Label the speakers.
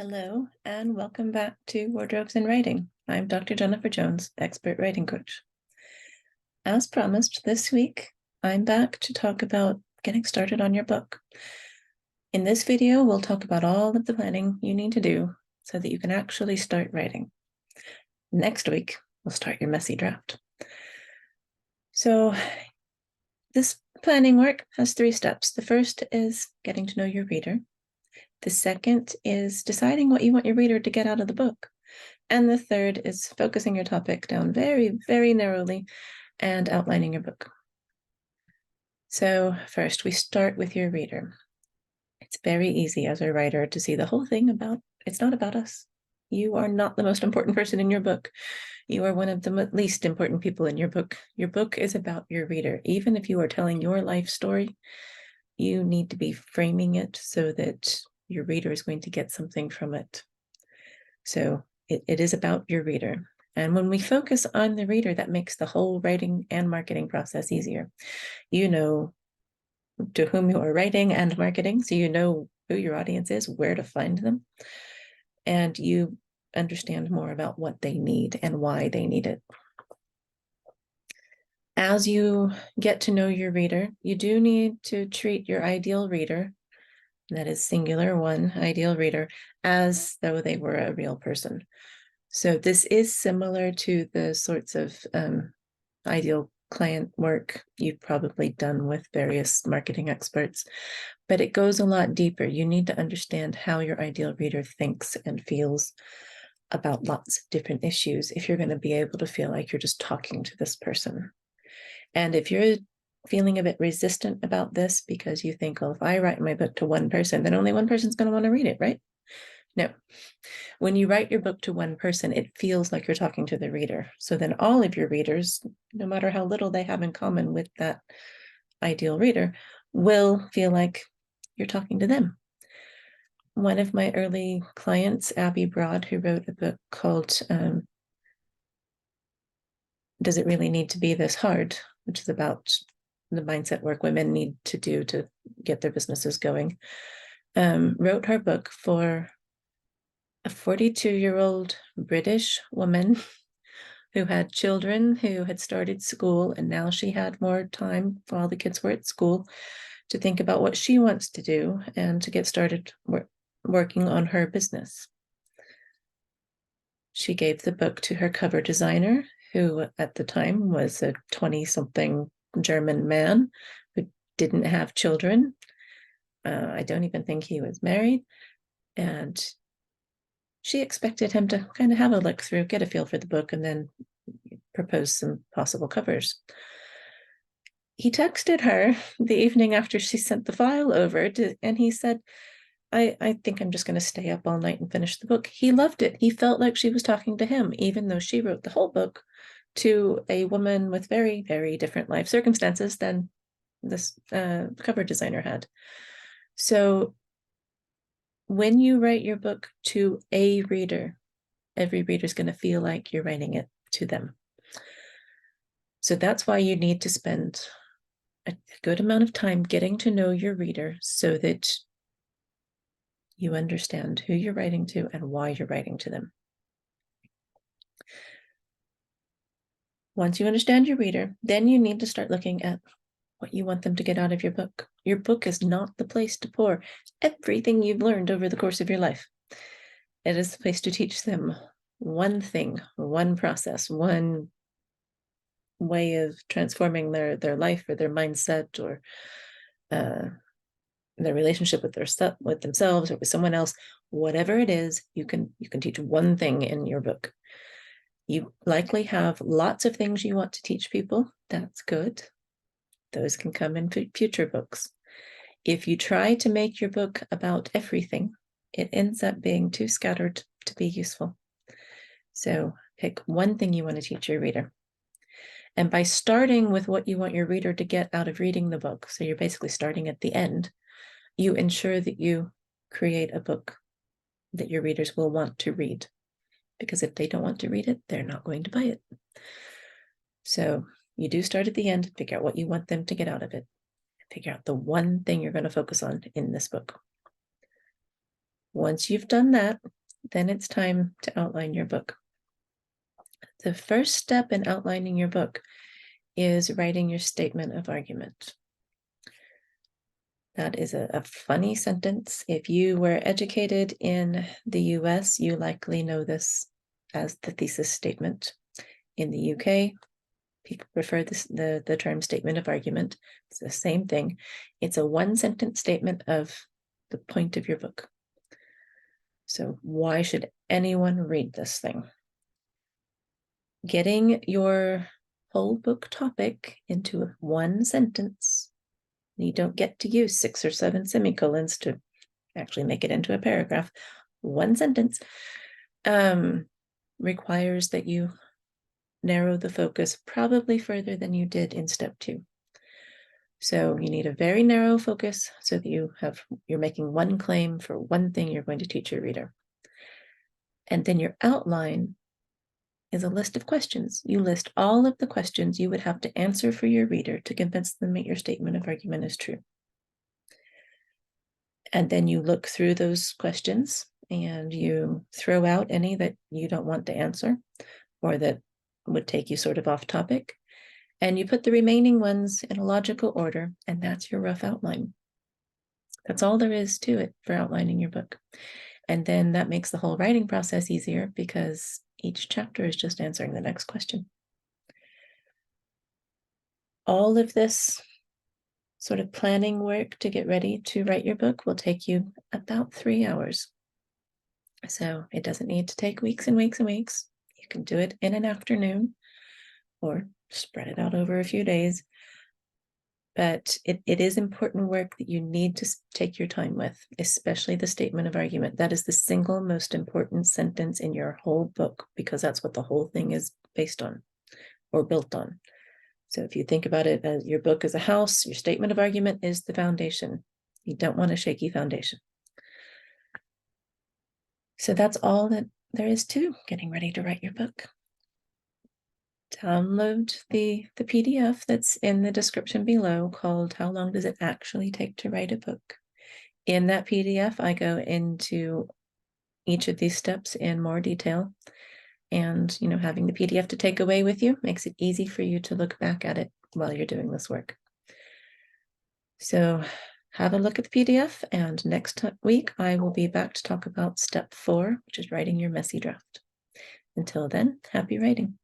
Speaker 1: Hello, and welcome back to Wardrobes and Writing. I'm Dr. Jennifer Jones, expert writing coach. As promised, this week, I'm back to talk about getting started on your book. In this video, we'll talk about all of the planning you need to do so that you can actually start writing. Next week, we'll start your messy draft. So this planning work has 3 steps. The first is getting to know your reader. The second is deciding what you want your reader to get out of the book. And the third is focusing your topic down very, very narrowly and outlining your book. So first, we start with your reader. It's very easy as a writer to see the whole thing it's not about us. You are not the most important person in your book. You are one of the least important people in your book. Your book is about your reader. Even if you are telling your life story, you need to be framing it so that your reader is going to get something from it. So it is about your reader. And when we focus on the reader, that makes the whole writing and marketing process easier. You know to whom you are writing and marketing, so you know who your audience is, where to find them, and you understand more about what they need and why they need it. As you get to know your reader, you do need to treat your ideal reader, that is singular, one ideal reader, as though they were a real person. So this is similar to the sorts of ideal client work you've probably done with various marketing experts, but it goes a lot deeper. You need to understand how your ideal reader thinks and feels about lots of different issues if you're going to be able to feel like you're just talking to this person. And if you're feeling a bit resistant about this because you think, well, if I write my book to one person, then only one person's going to want to read it, right? No. When you write your book to one person, it feels like you're talking to the reader. So then all of your readers, no matter how little they have in common with that ideal reader, will feel like you're talking to them. One of my early clients, Abby Broad, who wrote a book called Does It Really Need to Be This Hard?, which is about the mindset work women need to do to get their businesses going, wrote her book for a 42-year-old British woman who had children who had started school, and now she had more time while the kids were at school to think about what she wants to do and to get started working on her business. She gave the book to her cover designer, who at the time was a 20-something German man who didn't have children. I don't even think he was married. And she expected him to kind of have a look through, get a feel for the book, and then propose some possible covers. He texted her the evening after she sent the file over, and he said, I think I'm just going to stay up all night and finish the book. He loved it. He felt like she was talking to him, even though she wrote the whole book to a woman with very, very different life circumstances than this cover designer had. So when you write your book to a reader, every reader is going to feel like you're writing it to them. So that's why you need to spend a good amount of time getting to know your reader so that you understand who you're writing to and why you're writing to them. Once you understand your reader, then you need to start looking at what you want them to get out of your book. Your book is not the place to pour everything you've learned over the course of your life. It is the place to teach them one thing, one process, one way of transforming their life or their mindset or their relationship with themselves or with someone else. Whatever it is, you can teach one thing in your book. You likely have lots of things you want to teach people. That's good. Those can come in future books. If you try to make your book about everything, it ends up being too scattered to be useful. So pick one thing you want to teach your reader. And by starting with what you want your reader to get out of reading the book, so you're basically starting at the end, you ensure that you create a book that your readers will want to read. Because if they don't want to read it, they're not going to buy it. So you do start at the end, figure out what you want them to get out of it. Figure out the one thing you're going to focus on in this book. Once you've done that, then it's time to outline your book. The first step in outlining your book is writing your statement of argument. That is a funny sentence. If you were educated in the US, you likely know this as the thesis statement. In the UK, people prefer the term statement of argument. It's the same thing. It's a one-sentence statement of the point of your book. So why should anyone read this thing? Getting your whole book topic into one sentence. You don't get to use 6 or 7 semicolons to actually make it into a paragraph. One sentence requires that you narrow the focus probably further than you did in step 2. So you need a very narrow focus so that you're making one claim for one thing you're going to teach your reader. And then your outline is a list of questions. You list all of the questions you would have to answer for your reader to convince them that your statement of argument is true. And then you look through those questions and you throw out any that you don't want to answer or that would take you sort of off topic. And you put the remaining ones in a logical order, and that's your rough outline. That's all there is to it for outlining your book. And then that makes the whole writing process easier because each chapter is just answering the next question. All of this sort of planning work to get ready to write your book will take you about 3 hours. So it doesn't need to take weeks and weeks and weeks. You can do it in an afternoon or spread it out over a few days. But it is important work that you need to take your time with, especially the statement of argument. That is the single most important sentence in your whole book because that's what the whole thing is based on or built on. So if you think about it as your book is a house, your statement of argument is the foundation. You don't want a shaky foundation. So that's all that there is to getting ready to write your book. Download the PDF that's in the description below called How Long Does It Actually Take to Write a Book? In that PDF, I go into each of these steps in more detail. And, having the PDF to take away with you makes it easy for you to look back at it while you're doing this work. So have a look at the PDF, and next week I will be back to talk about step 4, which is writing your messy draft. Until then, happy writing.